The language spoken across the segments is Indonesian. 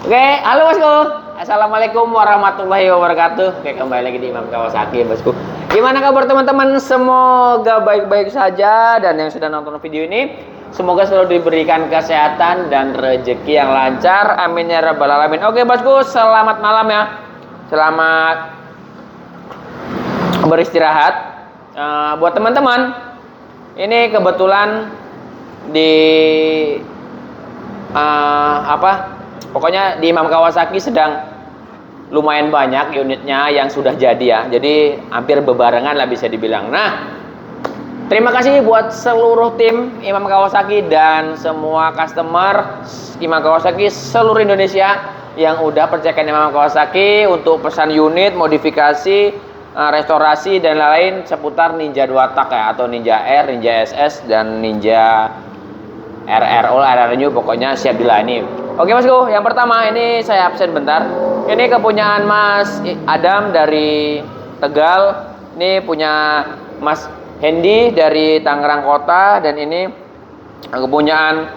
Oke, halo bosku. Assalamualaikum warahmatullahi wabarakatuh. Oke, kembali lagi di Imam Kawasaki bosku. Gimana kabar teman-teman? Semoga baik-baik saja. Dan yang sudah nonton video ini, semoga selalu diberikan kesehatan dan rezeki yang lancar. Amin ya rabbal alamin. Oke bosku, selamat malam ya. Selamat beristirahat. Buat teman-teman, ini kebetulan di pokoknya di Imam Kawasaki sedang lumayan banyak unitnya yang sudah jadi ya. Jadi hampir bebarengan lah bisa dibilang. Nah, terima kasih buat seluruh tim Imam Kawasaki dan semua customer Imam Kawasaki seluruh Indonesia yang udah percayakan Imam Kawasaki untuk pesan unit, modifikasi, restorasi dan lain-lain seputar Ninja 2 tak ya, atau Ninja R, Ninja SS dan Ninja RR New, pokoknya siap dilayani. Oke bosku, yang pertama ini saya absen bentar. Ini kepunyaan Mas Adam dari Tegal. Ini punya Mas Hendy dari Tangerang Kota, dan ini kepunyaan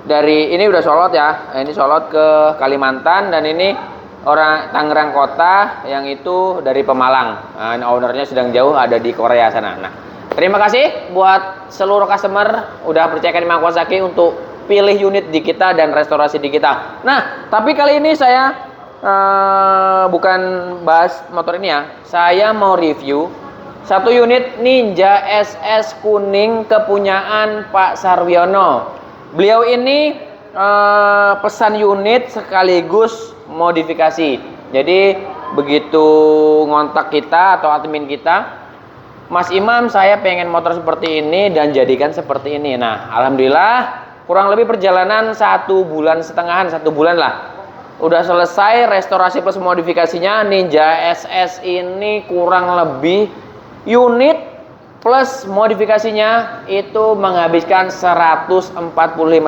dari ini udah solot ya. Ini solot ke Kalimantan, dan ini orang Tangerang Kota yang itu dari Pemalang. Nah, ownernya sedang jauh ada di Korea sana. Nah, terima kasih buat seluruh customer udah percayakan Imam Kawasaki untuk pilih unit di kita dan restorasi di kita. Nah, tapi kali ini saya bukan bahas motor ini ya. Saya mau review satu unit Ninja SS kuning kepunyaan Pak Sarwiono. Beliau ini pesan unit sekaligus modifikasi. Jadi begitu ngontak kita atau admin kita, Mas Imam, saya pengen motor seperti ini dan jadikan seperti ini. Nah, alhamdulillah kurang lebih perjalanan 1,5 bulan, 1 bulan lah. Udah selesai restorasi plus modifikasinya. Ninja SS ini kurang lebih unit plus modifikasinya itu menghabiskan 145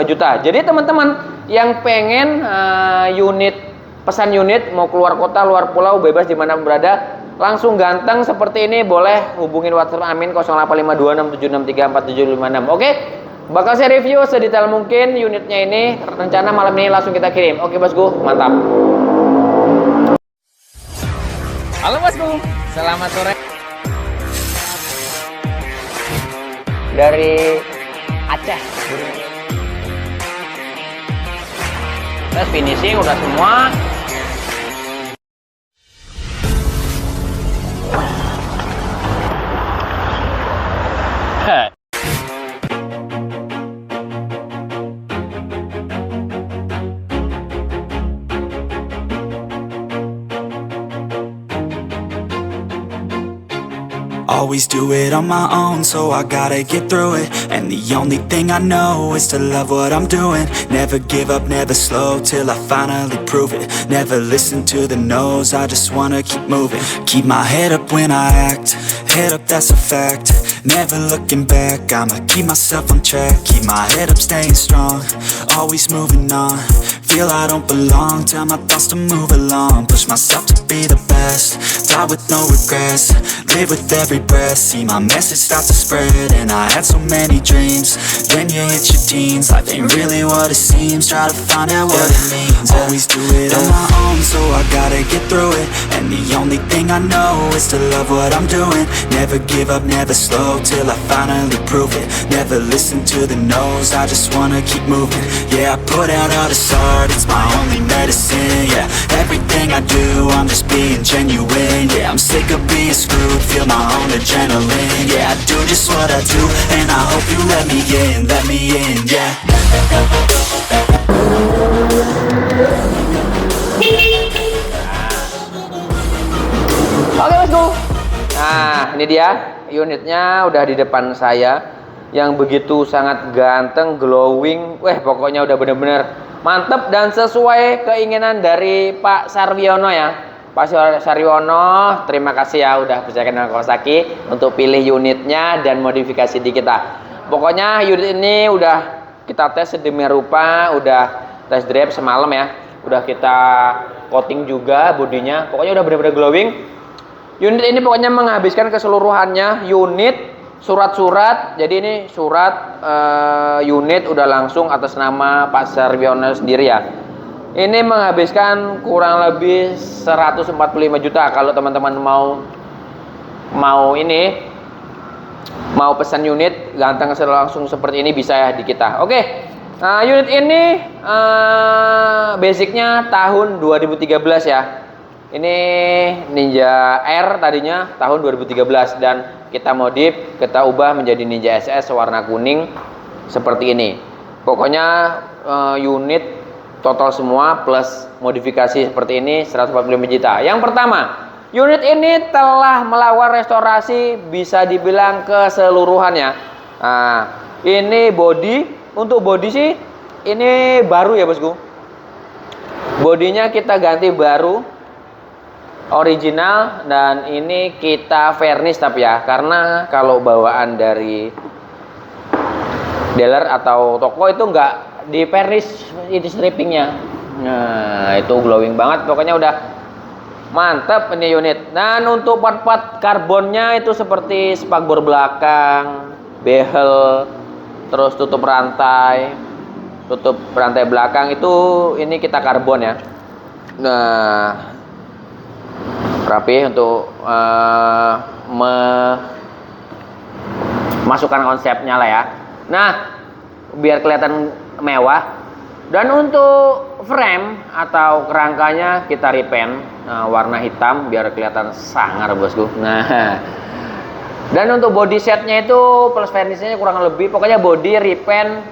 juta. Jadi teman-teman yang pengen unit, pesan unit mau keluar kota, luar pulau, bebas dimana berada, langsung ganteng seperti ini, boleh hubungin WhatsApp Amin 085267634756. Oke, bakal saya review sedetail mungkin unitnya ini. Rencana malam ini langsung kita kirim. Oke bosku, mantap. Halo bosku, selamat sore dari Aceh. Terus finishing udah semua. Always do it on my own, so I gotta get through it. And the only thing I know is to love what I'm doing. Never give up, never slow, till I finally prove it. Never listen to the no's, I just wanna keep moving. Keep my head up when I act, head up, that's a fact. Never looking back, I'ma keep myself on track. Keep my head up, staying strong, always moving on. Feel I don't belong, tell my thoughts to move along. Push myself to be the best, die with no regrets. Live with every breath, see my message start to spread. And I had so many dreams, then you hit your teens. Life ain't really what it seems, try to find out what it means. Always do it on my own, so I gotta get through it. And the only thing I know is to love what I'm doing. Never give up, never slow, till I finally prove it. Never listen to the no's, I just wanna keep moving. Yeah, I put out all this art, it's my only medicine. Yeah, everything I do, I'm just being genuine. Yeah, I'm sick of being screwed, feel my own adrenaline. Yeah, I do just what I do, and I hope you let me in, yeah. Oke bosku, nah ini dia unitnya udah di depan saya, yang begitu sangat ganteng, glowing. Pokoknya udah bener-bener mantep dan sesuai keinginan dari Pak Sarwiono ya. Pak Sarwiono, terima kasih ya udah percayakan dengan Kawasaki untuk pilih unitnya dan modifikasi di kita. Pokoknya unit ini udah kita tes sedemikian rupa, udah test drive semalam ya, udah kita coating juga bodinya. Pokoknya udah bener-bener glowing. Unit ini pokoknya menghabiskan keseluruhannya unit surat-surat. Jadi ini surat unit udah langsung atas nama Pak Sarwiono sendiri ya. Ini menghabiskan kurang lebih 145 juta. Kalau teman-teman mau pesan unit ganteng langsung seperti ini bisa ya di kita. Oke. Nah, unit ini basicnya tahun 2013 ya. Ini Ninja R tadinya tahun 2013 dan kita modif, kita ubah menjadi Ninja SS warna kuning seperti ini. Pokoknya unit total semua plus modifikasi seperti ini 145 juta. Yang pertama, unit ini telah melakukan restorasi bisa dibilang keseluruhannya. Nah, ini body, untuk body sih ini baru ya bosku. Bodinya kita ganti baru, original, dan ini kita varnish tapi ya, karena kalau bawaan dari dealer atau toko itu enggak di varnish itu strippingnya. Nah itu glowing banget, pokoknya udah mantap ini unit. Dan untuk part-part karbonnya itu seperti spakbor belakang, behel, terus tutup rantai belakang itu ini kita karbon ya. Nah rapi untuk masukkan konsepnya lah ya. Nah biar kelihatan mewah. Dan untuk frame atau kerangkanya kita repaint warna hitam biar kelihatan sangar bosku. Nah dan untuk body setnya itu plus finishnya kurang lebih, pokoknya body repaint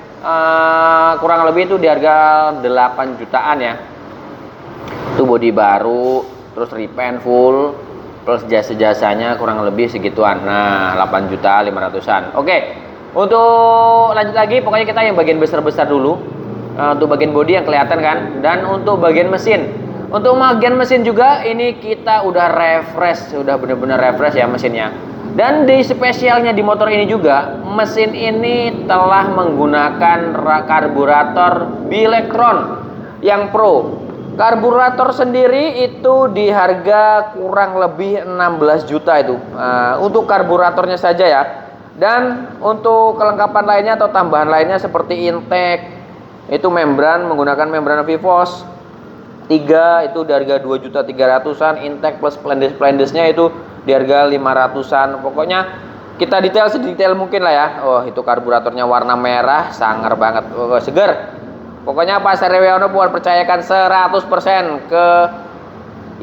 kurang lebih itu di harga 8 jutaan ya. Itu body baru terus repaint full plus jasa-jasanya kurang lebih segituan. Nah 8 juta 500-an. Oke. Untuk lanjut lagi, pokoknya kita yang bagian besar-besar dulu. Untuk bagian bodi yang kelihatan kan. Dan untuk bagian mesin, untuk bagian mesin juga ini kita udah refresh, udah bener-bener refresh ya mesinnya. Dan di spesialnya di motor ini juga, mesin ini telah menggunakan karburator Bilectron yang pro. Karburator sendiri itu di harga kurang lebih 16 juta itu. Untuk karburatornya saja ya. Dan untuk kelengkapan lainnya atau tambahan lainnya seperti intake, itu membran menggunakan membran Vivos 3 itu di harga 2.300-an, intake plus splendes-splendesnya itu di harga 500-an. Pokoknya kita detail sedetail mungkin lah ya. Oh, itu karburatornya warna merah, sangar banget, seger. Pokoknya Pak Sarwiono buat percayakan 100% ke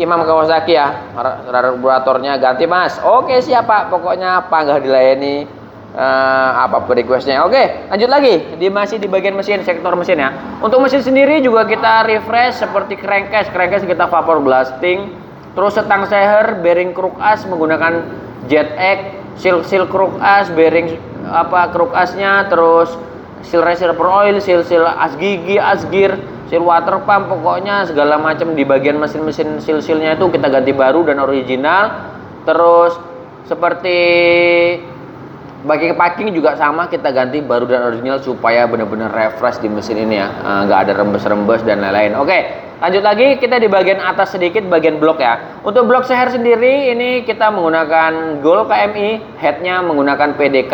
Imam Kawasaki ya. Karburatornya ganti mas. Oke siap Pak, pokoknya apa nggak dilayani apa requestnya. Oke lanjut lagi, masih di bagian mesin, sektor mesin ya. Untuk mesin sendiri juga kita refresh seperti crankcase kita vapor blasting. Terus setang seher, bearing crook as menggunakan jet egg, seal crook as, bearing crook asnya, terus seal reservoir oil, seal as gigi, as gear, seal water pump, pokoknya segala macam di bagian mesin-mesin seal-sealnya itu kita ganti baru dan original. Terus seperti packing juga sama kita ganti baru dan original supaya benar-benar refresh di mesin ini ya, nggak ada rembes-rembes dan lain-lain. Oke lanjut lagi, kita di bagian atas sedikit, bagian blok ya. Untuk blok seher sendiri ini kita menggunakan Gold KMI, headnya menggunakan PDK.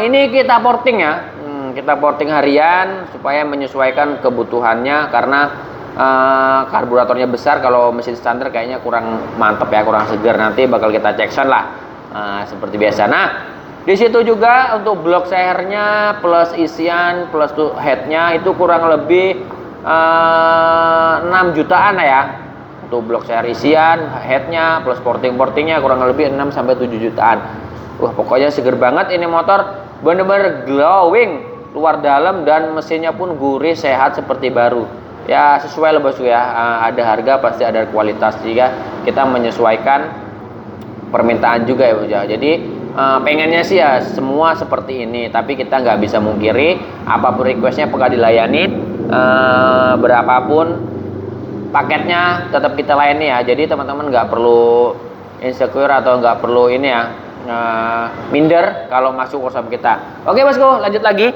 Ini kita porting ya, kita porting harian supaya menyesuaikan kebutuhannya, karena karburatornya besar. Kalau mesin standar kayaknya kurang mantep ya, kurang segar. Nanti bakal kita cek sound lah seperti biasa. Nah di situ juga untuk blok sehernya plus isian plus headnya itu kurang lebih 6 jutaan lah ya. Untuk blok seher isian, headnya plus portingnya kurang lebih 6-7 jutaan. Wah pokoknya seger banget ini motor, bener-bener glowing luar dalam dan mesinnya pun gurih sehat seperti baru ya. Sesuai lah bosku ya, ada harga pasti ada kualitas, juga kita menyesuaikan permintaan juga ya bos ya. Jadi pengennya sih ya semua seperti ini, tapi kita nggak bisa mungkiri apapun requestnya bakal dilayani, berapapun paketnya tetap kita layani ya. Jadi teman-teman nggak perlu insecure atau nggak perlu ini ya minder kalau masuk workshop kita. Oke bosku lanjut lagi.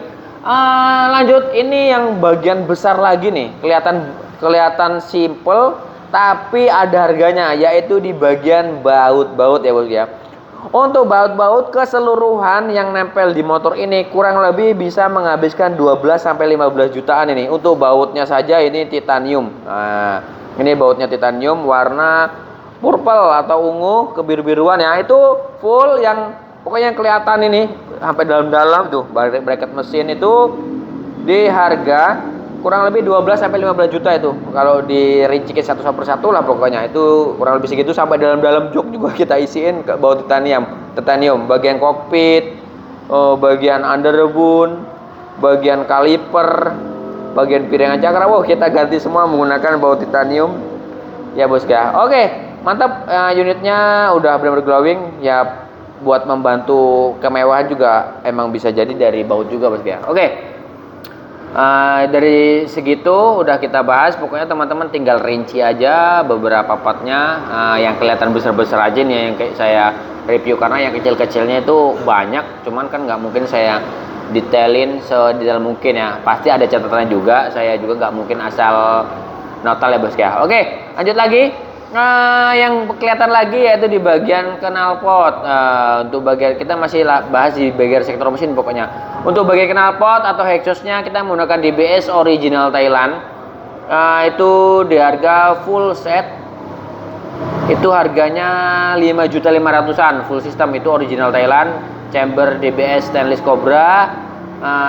Lanjut, ini yang bagian besar lagi nih, kelihatan simple tapi ada harganya, yaitu di bagian baut ya bos ya. Untuk baut-baut keseluruhan yang nempel di motor ini kurang lebih bisa menghabiskan 12 sampai 15 jutaan ini. Untuk bautnya saja ini titanium. Nah, ini bautnya titanium warna purple atau ungu kebiru-biruan ya. Itu full yang pokoknya yang kelihatan ini sampai dalam-dalam tuh bracket mesin itu di harga kurang lebih 12 sampai 15 juta itu. Kalau dirincikin satu persatu lah pokoknya itu kurang lebih segitu, sampai dalam-dalam jok juga kita isiin ke baut titanium. Bagian kokpit, bagian underbone, bagian kaliper, bagian piringan cakra, wow kita ganti semua menggunakan baut titanium. Ya bosku ya. Oke, mantap, unitnya udah benar-benar glowing ya, buat membantu kemewahan juga emang bisa jadi dari baut juga bosku ya. Oke. Dari segitu udah kita bahas, pokoknya teman-teman tinggal rinci aja beberapa partnya, yang kelihatan besar-besar aja nih yang kayak saya review, karena yang kecil-kecilnya itu banyak, cuman kan nggak mungkin saya detailin sedetail mungkin ya, pasti ada catatannya juga, saya juga nggak mungkin asal notal ya bos ya. Oke, lanjut lagi. Yang kelihatan lagi yaitu di bagian knalpot. Untuk bagian kita masih bahas di bagian sektor mesin pokoknya. Untuk bagian knalpot atau exhaustnya kita menggunakan DBS original Thailand. Itu di harga full set itu harganya 5.500.000-an full system, itu original Thailand, chamber DBS stainless Cobra,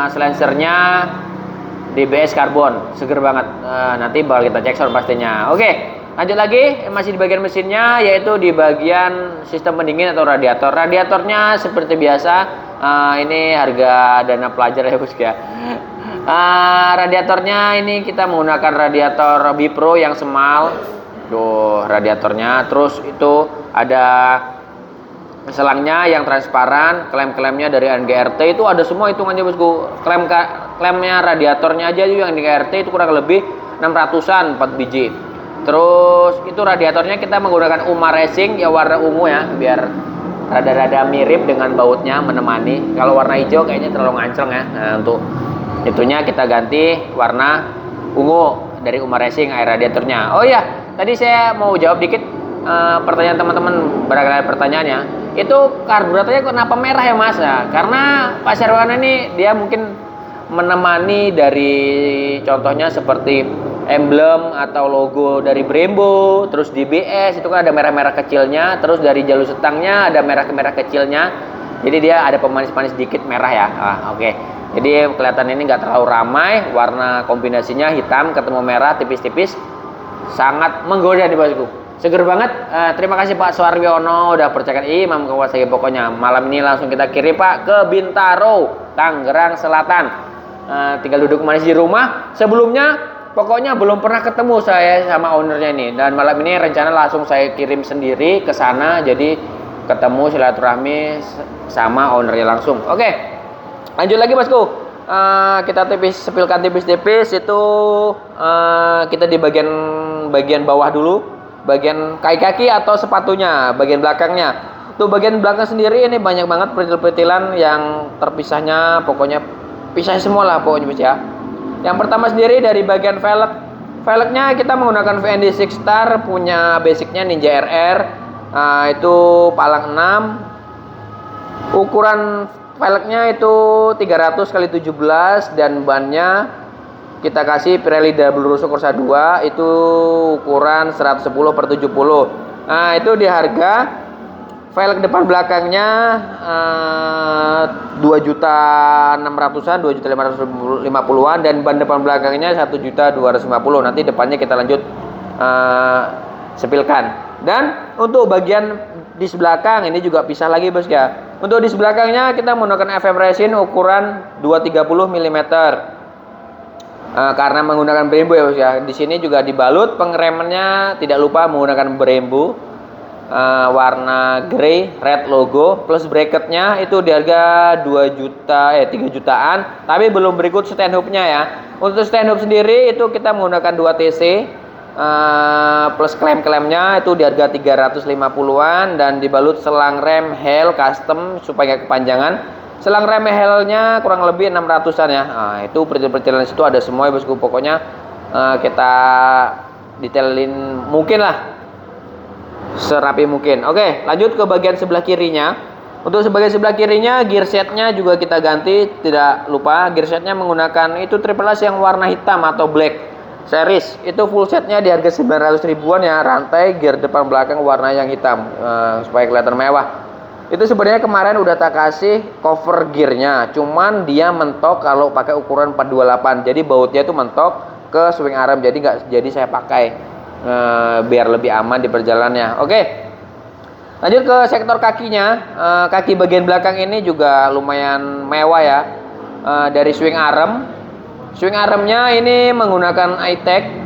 silencernya DBS karbon, seger banget. Nanti bakal kita cek sound pastinya. Oke. Lanjut lagi, masih di bagian mesinnya, yaitu di bagian sistem pendingin atau radiator. Radiatornya seperti biasa, ini harga dana pelajar ya bos ya. Radiatornya ini kita menggunakan radiator Bipro yang semal. Tuh radiatornya, terus itu ada selangnya yang transparan, klem-klemnya dari NGRT itu ada semua hitungannya bosku. Klemnya radiatornya aja yang NGRT itu kurang lebih 600-an 4 biji. Terus itu radiatornya kita menggunakan Uma Racing ya, warna ungu ya, biar rada-rada mirip dengan bautnya menemani. Kalau warna hijau kayaknya terlalu nganceng ya. Nah, untuk itunya kita ganti warna ungu dari Uma Racing air radiatornya. Oh iya, tadi saya mau jawab dikit pertanyaan teman-teman, barangkali pertanyaannya. Itu karburatornya kenapa merah ya Mas? Nah, karena Pak Serwana ini dia mungkin menemani dari contohnya seperti emblem atau logo dari Brembo, terus DBS itu kan ada merah-merah kecilnya, terus dari jalur setangnya ada merah-merah kecilnya, jadi dia ada pemanis-panis sedikit merah ya. Oke. Jadi kelihatan ini nggak terlalu ramai, warna kombinasinya hitam ketemu merah tipis-tipis, sangat menggoda di bosku. Seger banget. Terima kasih Pak Suaryono udah percayakan Imam Kawasaki. Pokoknya malam ini langsung kita kirim Pak ke Bintaro, Tangerang Selatan. Tinggal duduk manis di rumah. Sebelumnya pokoknya belum pernah ketemu saya sama ownernya ini, dan malam ini rencana langsung saya kirim sendiri ke sana, jadi ketemu silaturahmi sama ownernya langsung. Oke, lanjut lagi bosku. Kita sepilkan tipis-tipis itu, kita di bagian bawah dulu, bagian kaki-kaki atau sepatunya, bagian belakangnya. Tuh bagian belakang sendiri ini banyak banget peritil-peritilan yang terpisahnya, pokoknya pisah semua lah pokoknya ya. Yang pertama sendiri dari bagian velg. Velgnya kita menggunakan VND Six Star, punya basicnya Ninja RR. Itu palang 6. Ukuran velgnya itu 300 x 17 dan bannya kita kasih Pirelli Double Russo Corsa 2 itu ukuran 110/70. Nah, itu di harga velg depan belakangnya 2.600.000-an, 2.550.000-an, dan ban depan belakangnya 1.250.000. Nanti depannya kita lanjut sepilkan. Dan untuk bagian dis belakang ini juga pisah lagi bos ya. Untuk dis belakangnya kita menggunakan FM resin ukuran 230 mm. Karena menggunakan Brembo ya bos ya. Di sini juga dibalut pengeremannya, tidak lupa menggunakan Brembo. Warna grey red logo, plus bracketnya itu di harga 3 jutaan, tapi belum berikut stand hooknya ya. Untuk stand hook sendiri itu kita menggunakan 2 TC plus klem-klemnya itu di harga 350-an, dan dibalut selang rem Hell custom supaya kepanjangan. Selang rem Hellnya kurang lebih 600-an ya. Nah, itu perjalanan situ ada semua ya bosku. Pokoknya kita detailin mungkin lah serapi mungkin. Oke, lanjut ke bagian sebelah kirinya. Untuk sebagian sebelah kirinya, gear setnya juga kita ganti. Tidak lupa, gear setnya menggunakan itu triple S yang warna hitam atau black series. Itu full setnya di harga 900 ribuan ya. Rantai, gear depan belakang warna yang hitam, supaya kelihatan mewah. Itu sebenarnya kemarin udah tak kasih cover gearnya, cuman dia mentok kalau pakai ukuran 428. Jadi bautnya itu mentok ke swing arm, jadi saya pakai biar lebih aman di perjalanannya. Oke, lanjut ke sektor kakinya. Kaki bagian belakang ini juga lumayan mewah ya. Dari swing armnya ini menggunakan iTech.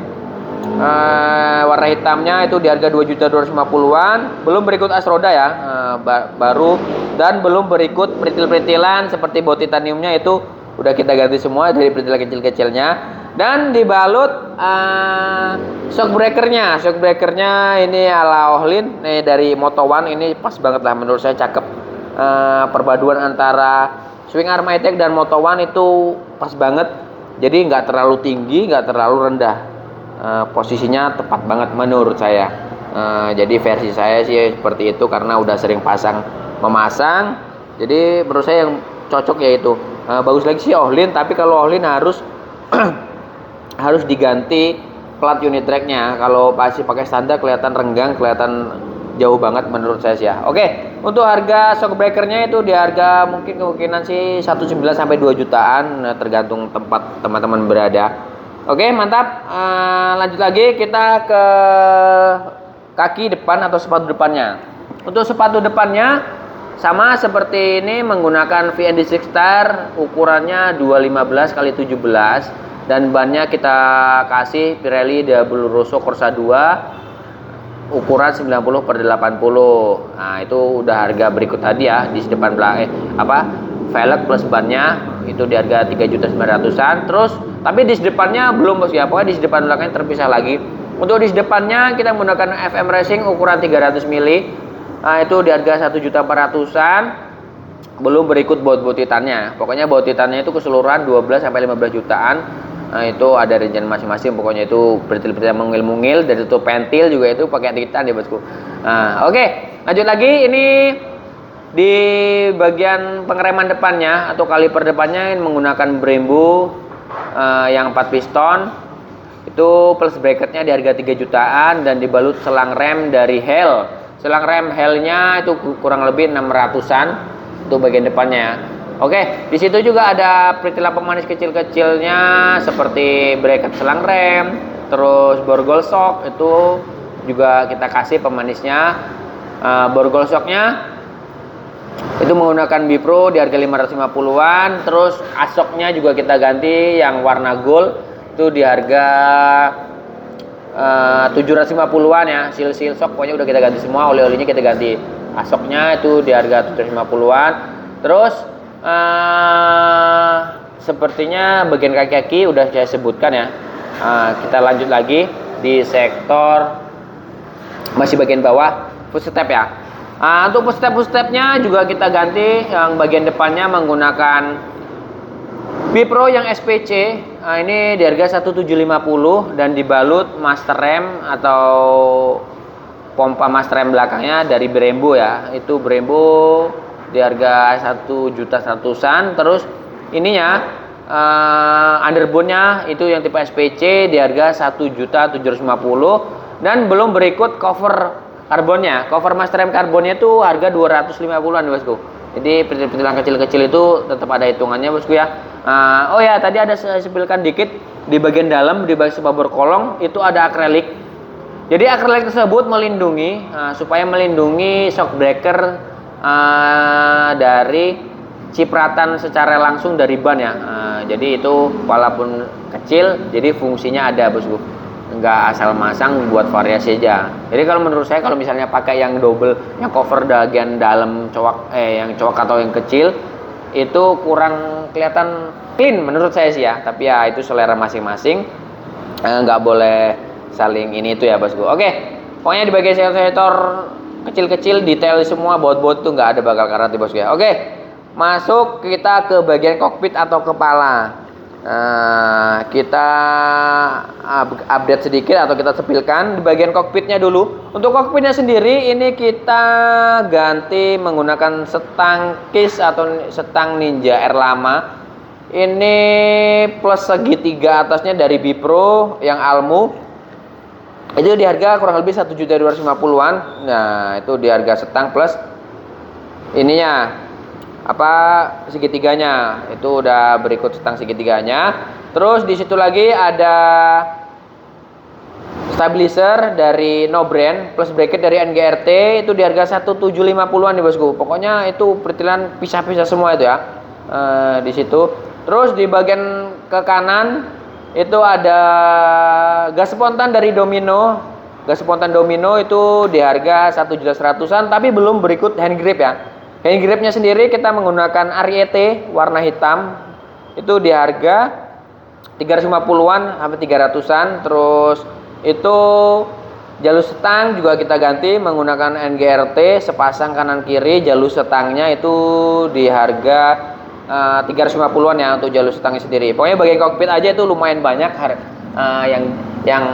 Warna hitamnya itu di harga 2.250.000-an. Belum berikut as roda ya, baru, dan belum berikut peritil-peritilan seperti baut titaniumnya, itu udah kita ganti semua dari peritilan kecil-kecilnya. Dan dibalut shock breakernya ini ala Ohlin nih dari Moto1. Ini pas banget lah menurut saya, cakep. Perpaduan antara swing arm iTech dan Moto1 itu pas banget. Jadi nggak terlalu tinggi, nggak terlalu rendah. Posisinya tepat banget menurut saya. Jadi versi saya sih seperti itu karena udah sering memasang. Jadi menurut saya yang cocok yaitu bagus lagi sih Ohlin, tapi kalau Ohlin harus harus diganti plat unit tracknya. Kalau masih pakai standar kelihatan renggang, kelihatan jauh banget menurut saya sih ya. Oke, untuk harga shock breakernya itu di harga mungkin kemungkinan sih 1,9 sampai 2 jutaan, tergantung tempat teman-teman berada. Oke, mantap. Lanjut lagi kita ke kaki depan atau sepatu depannya. Untuk sepatu depannya sama seperti ini, menggunakan VN District Star, ukurannya 215 x 17, dan bannya kita kasih Pirelli Double Rosso Corsa 2 ukuran 90/80. Nah, itu udah harga berikut tadi ya, di depan belakang velg plus bannya itu di harga 3.900.000-an. Terus tapi di depannya belum bos ya, pokoknya di depan belakangnya terpisah lagi. Untuk di depannya kita menggunakan FM Racing ukuran 300 mili. Nah, itu di harga 1.400.000-an. Belum berikut baut titannya. Pokoknya baut titannya itu keseluruhan 12 sampai 15 jutaan. Nah, itu ada rincian masing-masing, pokoknya itu bertil-bertil mungil-mungil, dan itu pentil juga itu pakai titan ya bosku. Nah, oke, lanjut lagi. Ini di bagian pengereman depannya atau kaliper depannya ini menggunakan Brembo yang 4 piston. Itu plus bracketnya di harga 3 jutaan dan dibalut selang rem dari Hell. Selang rem Hellnya itu kurang lebih 600-an untuk bagian depannya. Oke, di situ juga ada peritilan pemanis kecil-kecilnya seperti bracket selang rem, terus borgol shock itu juga kita kasih pemanisnya. Borgol shocknya itu menggunakan Bipro di harga 550-an. Terus asoknya juga kita ganti yang warna gold itu di harga 750-an ya. Seal shock pokoknya udah kita ganti semua, oli-olinya kita ganti. Asoknya itu di harga 750-an. Terus sepertinya bagian kaki-kaki udah saya sebutkan ya. Kita lanjut lagi di sektor masih bagian bawah, footstep ya. Untuk footstep-footstepnya juga kita ganti. Yang bagian depannya menggunakan Bipro yang SPC. Ini di harga 1.750 dan dibalut master rem atau pompa master rem belakangnya dari Brembo ya. Itu Brembo di harga 1.100.000-an. Terus ininya underbone-nya itu yang tipe SPC di harga 1.750.000, dan belum berikut cover karbonnya. Cover master rem karbonnya itu harga 250-an bosku. Jadi peritilan kecil-kecil itu tetap ada hitungannya bosku ya. Oh ya, tadi ada saya sepilkan dikit di bagian dalam, di bagian spabor kolong itu ada akrilik. Jadi akrilik tersebut melindungi supaya melindungi shock breaker dari cipratan secara langsung dari ban ya. Jadi itu walaupun kecil, jadi fungsinya ada bosku. Enggak asal masang, buat variasi aja. Jadi kalau menurut saya, kalau misalnya pakai yang double, yang cover bagian dalam yang cowok atau yang kecil, itu kurang kelihatan clean menurut saya sih ya. Tapi ya itu selera masing-masing, nggak boleh saling ini itu ya bosku. Oke, pokoknya di bagian sektor kecil-kecil detail semua, baut-baut tuh nggak ada bakal karat bosku ya. Oke, masuk kita ke bagian kokpit atau kepala. Kita update sedikit atau kita sepilkan di bagian kokpitnya dulu. Untuk kokpitnya sendiri ini kita ganti menggunakan setang KISS atau setang Ninja R lama. Ini plus segitiga atasnya dari Bipro yang Almu. Itu di harga kurang lebih 1.250.000-an. Nah, itu di harga setang plus ininya segitiganya. Itu udah berikut setang segitiganya. Terus di situ lagi ada stabilizer dari No Brand plus bracket dari NGRT, itu di harga 1.750.000-an nih bosku. Pokoknya itu pertilan pisah-pisah semua itu ya. Di situ. Terus di bagian ke kanan itu ada gas spontan dari Domino. Gas spontan Domino itu di harga 1.100.000-an, tapi belum berikut hand grip ya. Hand gripnya sendiri kita menggunakan Ariete warna hitam. Itu di harga 350-an sampai 300-an. Terus itu jalur setang juga kita ganti menggunakan NGRT sepasang kanan kiri. Jalur setangnya itu di harga 350-an ya untuk jalur setangnya sendiri. Pokoknya bagian kokpit aja itu lumayan banyak yang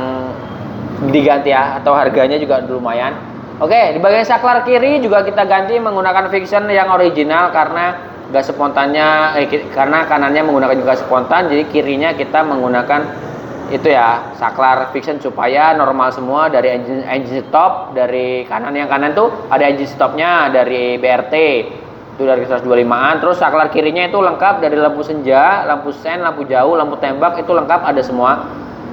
diganti ya, atau harganya juga lumayan. Oke, di bagian saklar kiri juga kita ganti menggunakan Vixion yang original karena gas spontannya karena kanannya menggunakan juga spontan, jadi kirinya kita menggunakan itu ya saklar Vixion supaya normal semua dari engine stop. Dari kanan, yang kanan tuh ada engine stopnya dari BRT itu dari 125-an. Terus saklar kirinya itu lengkap dari lampu senja, lampu sen, lampu jauh, lampu tembak, itu lengkap ada semua.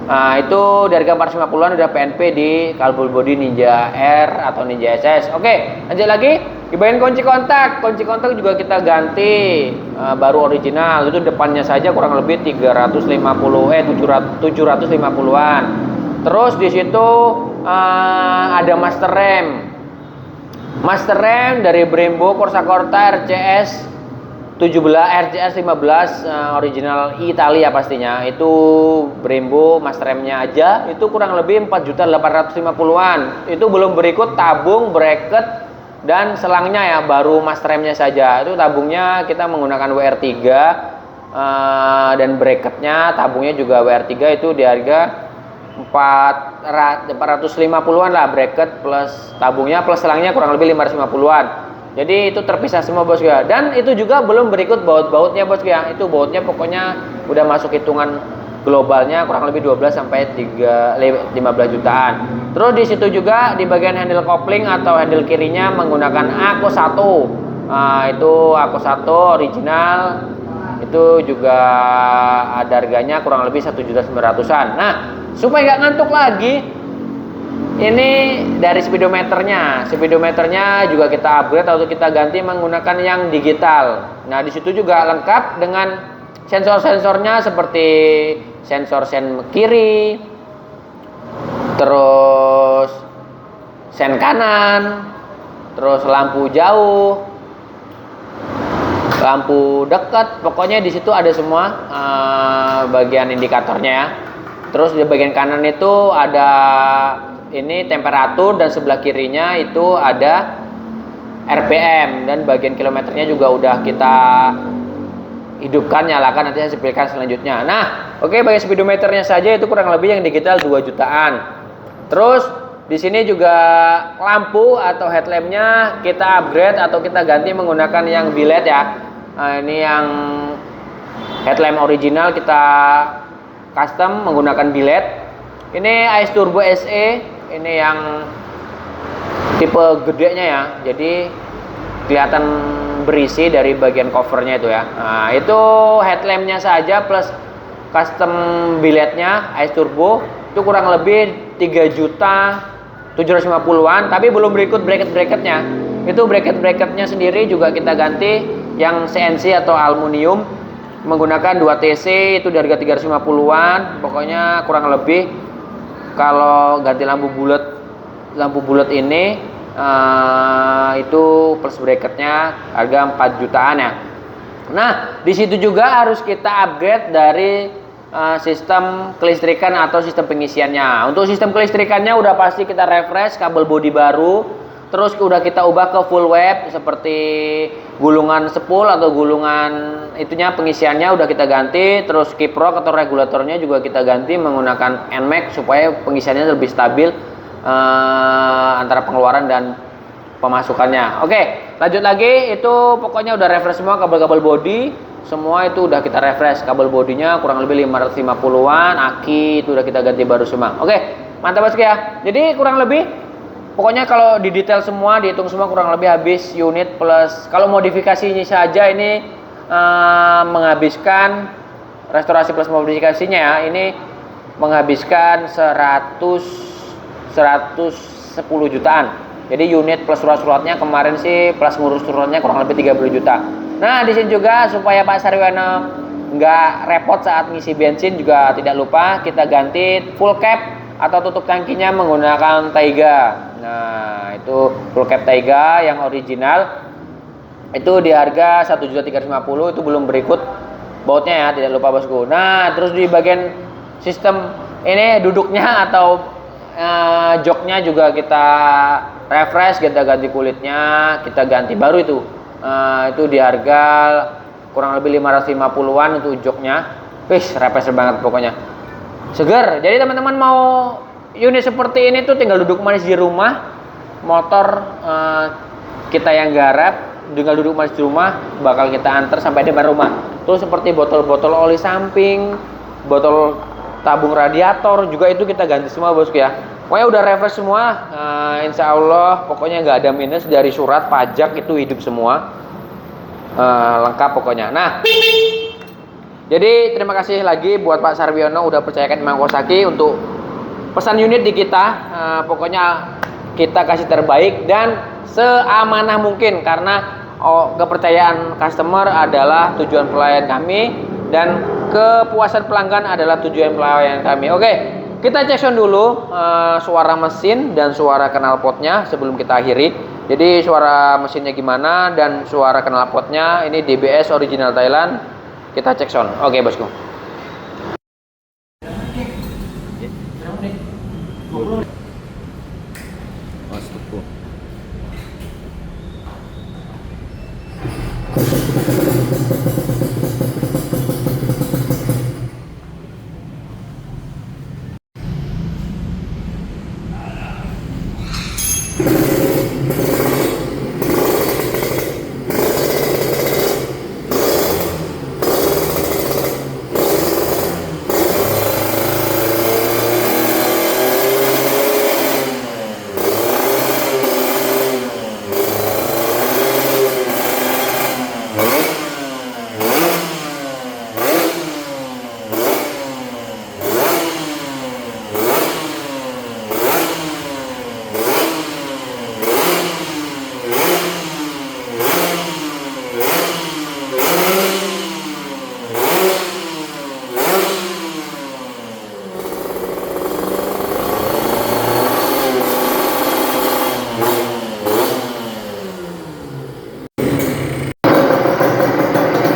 Nah, itu dari harga 450-an udah PNP di Kalbul Body Ninja R atau Ninja SS. Oke, lanjut lagi. Di bagian kunci kontak. Kunci kontak juga kita ganti baru original. Itu depannya saja kurang lebih 750-an. Terus di situ ada master rem. Master rem dari Brembo Corsa Corta RCS 15 original Italia pastinya. Itu Brembo master remnya aja itu kurang lebih 4.850.000-an. Itu belum berikut tabung, bracket dan selangnya ya, baru master remnya saja. Itu tabungnya kita menggunakan WR3 dan bracketnya tabungnya juga WR3 itu di harga 450-an lah, bracket plus tabungnya plus selangnya kurang lebih 550-an. Jadi itu terpisah semua bos ya. Dan itu juga belum berikut baut-bautnya bos ya. Itu bautnya pokoknya udah masuk hitungan globalnya kurang lebih 12 sampai 15 jutaan. Terus di situ juga di bagian handle kopling atau handle kirinya menggunakan Ako 1. Nah, itu Ako 1 original. Itu juga ada harganya kurang lebih 1.900.000-an. Nah, supaya nggak ngantuk lagi, ini dari speedometernya juga kita upgrade atau kita ganti menggunakan yang digital. Nah, di situ juga lengkap dengan sensor-sensornya seperti sensor sen kiri, terus sen kanan, terus lampu jauh, lampu dekat. Pokoknya di situ ada semua bagian indikatornya ya. Terus di bagian kanan itu ada ini temperatur dan sebelah kirinya itu ada RPM dan bagian kilometernya juga udah kita hidupkan, nyalakan, nanti saya sepilkan selanjutnya. Nah, oke, bagian speedometernya saja itu kurang lebih yang digital 2 jutaan. Terus di sini juga lampu atau headlampnya kita upgrade atau kita ganti menggunakan yang biled ya. Nah, ini yang headlamp original kita custom menggunakan biled. Ini Ice Turbo SE. Ini yang tipe gedenya ya, jadi kelihatan berisi dari bagian covernya itu ya. Nah, itu headlampnya saja plus custom biletnya Ice Turbo itu kurang lebih 3.750.000-an, tapi belum berikut bracket-bracketnya. Itu bracket-bracketnya sendiri juga kita ganti yang CNC atau aluminium menggunakan 2TC itu dari harga 350-an. Pokoknya kurang lebih kalau ganti lampu bulat ini itu plus bracketnya harga 4 jutaan ya. Nah, di situ juga harus kita upgrade dari sistem kelistrikan atau sistem pengisiannya. Untuk sistem kelistrikannya udah pasti kita refresh kabel bodi baru, terus udah kita ubah ke full web seperti gulungan spool atau gulungan itunya pengisiannya udah kita ganti, terus kiprok atau regulatornya juga kita ganti menggunakan NMAX supaya pengisiannya lebih stabil antara pengeluaran dan pemasukannya. Oke, lanjut lagi, itu pokoknya udah refresh semua kabel-kabel body, semua itu udah kita refresh. Kabel bodinya kurang lebih 550-an, aki itu udah kita ganti baru semua. Oke, mantap bosku ya. Jadi kurang lebih pokoknya kalau di detail semua, dihitung semua kurang lebih habis unit plus kalau modifikasinya saja ini menghabiskan restorasi plus modifikasinya ya, ini menghabiskan 110 jutaan. Jadi unit plus surat-suratnya kemarin sih plus ngurus suratnya kurang lebih 30 juta. Nah, di sini juga supaya Pak Sarwiono nggak repot saat ngisi bensin juga tidak lupa kita ganti full cap atau tutup tangkinya menggunakan Taiga. Nah, itu full cap Taiga yang original. Itu di harga 1.350.000, itu belum berikut bautnya ya, tidak lupa bosku. Nah, terus di bagian sistem ini duduknya atau joknya juga kita refresh, kita ganti kulitnya, kita ganti baru itu. Itu di harga kurang lebih 550-an untuk joknya. Wih, refresh banget pokoknya. Seger. Jadi teman-teman mau unit seperti ini tuh tinggal duduk manis di rumah, motor kita yang garap, tinggal duduk manis di rumah, bakal kita antar sampai depan rumah. Terus seperti botol-botol oli samping, botol tabung radiator juga itu kita ganti semua bosku ya. Pokoknya udah refresh semua, insya Allah pokoknya nggak ada minus dari surat pajak itu hidup semua, lengkap pokoknya. Nah, jadi terima kasih lagi buat Pak Sarwiono udah percayakan Imam Kawasaki untuk pesan unit di kita. Pokoknya kita kasih terbaik dan seamanah mungkin karena kepercayaan customer adalah tujuan pelayan kami dan kepuasan pelanggan adalah tujuan pelayan kami. Oke, kita cek sound dulu suara mesin dan suara knalpotnya sebelum kita akhiri. Jadi suara mesinnya gimana dan suara knalpotnya ini DBS original Thailand. Kita cek sound. Oke bosku.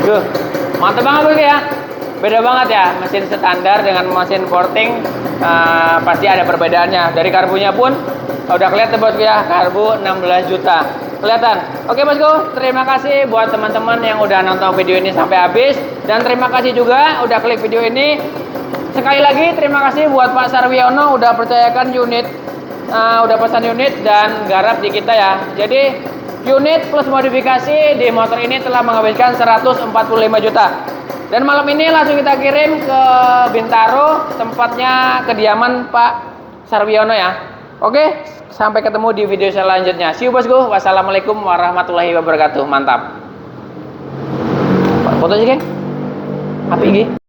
Duh, mantep banget bosku ya. Beda banget ya mesin standar dengan mesin porting, pasti ada perbedaannya. Dari karbunya pun udah kelihatan bosku ya, karbu 16 juta kelihatan. Oke bosku, terima kasih buat teman-teman yang udah nonton video ini sampai habis dan terima kasih juga udah klik video ini. Sekali lagi terima kasih buat Pak Sarwiono udah percayakan unit, udah pesan unit dan garap di kita ya. Jadi unit plus modifikasi di motor ini telah menghabiskan 145 juta. Dan malam ini langsung kita kirim ke Bintaro, tempatnya kediaman Pak Sarwiono ya. Oke, sampai ketemu di video selanjutnya. See you bosku. Wassalamualaikum warahmatullahi wabarakatuh. Mantap. Foto sih, geng. Api, geng.